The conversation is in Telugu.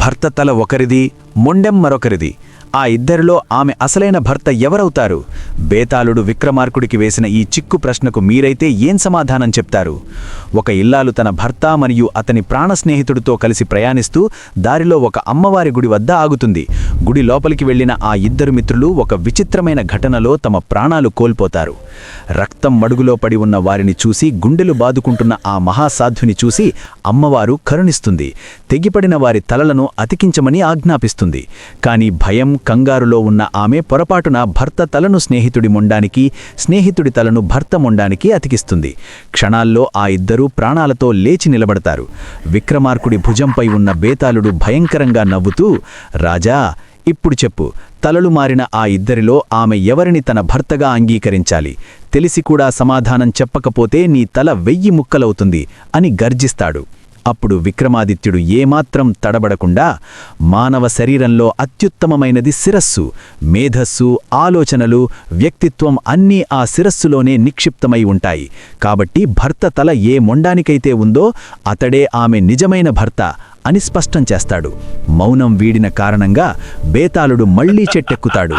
భర్త తల ఒకరిది, మొండెం మరొకరిది. ఆ ఇద్దరిలో ఆమె అసలైన భర్త ఎవరవుతారు? బేతాళుడు విక్రమార్కుడికి వేసిన ఈ చిక్కు ప్రశ్నకు మీరైతే ఏం సమాధానం చెప్తారు? ఒక ఇల్లాలు తన భర్త మరియు అతని ప్రాణ స్నేహితుడితో కలిసి ప్రయాణిస్తూ దారిలో ఒక అమ్మవారి గుడి వద్ద ఆగుతుంది. గుడి లోపలికి వెళ్లిన ఆ ఇద్దరు మిత్రులు ఒక విచిత్రమైన ఘటనలో తమ ప్రాణాలు కోల్పోతారు. రక్తం మడుగులో పడి ఉన్న వారిని చూసి గుండెలు బాదుకుంటున్న ఆ మహాసాధ్విని చూసి అమ్మవారు కరుణిస్తుంది. తెగిపడిన వారి తలలను అతికించమని ఆజ్ఞాపిస్తుంది. కాని భయం, కంగారులో ఉన్న ఆమె పొరపాటున భర్త తలను స్నేహితుడి మొండానికి, స్నేహితుడి తలను భర్త మొండానికి అతికిస్తుంది. క్షణాల్లో ఆ ఇద్దరూ ప్రాణాలతో లేచి నిలబడతారు. విక్రమార్కుడి భుజంపై ఉన్న బేతాళుడు భయంకరంగా నవ్వుతూ, రాజా, ఇప్పుడు చెప్పు, తలలు మారిన ఆ ఇద్దరిలో ఆమె ఎవరిని తన భర్తగా అంగీకరించాలి? తెలిసి కూడా సమాధానం చెప్పకపోతే నీ తల 1000 ముక్కలవుతుంది అని గర్జిస్తాడు. అప్పుడు విక్రమాదిత్యుడు ఏమాత్రం తడబడకుండా, మానవ శరీరంలో అత్యుత్తమమైనది శిరస్సు. మేధస్సు, ఆలోచనలు, వ్యక్తిత్వం అన్నీ ఆ శిరస్సులోనే నిక్షిప్తమై ఉంటాయి. కాబట్టి భర్త తల ఏ మొండానికైతే ఉందో అతడే ఆమె నిజమైన భర్త అని స్పష్టం చేస్తాడు. మౌనం వీడిన కారణంగా బేతాళుడు మళ్లీ చెట్టెక్కుతాడు.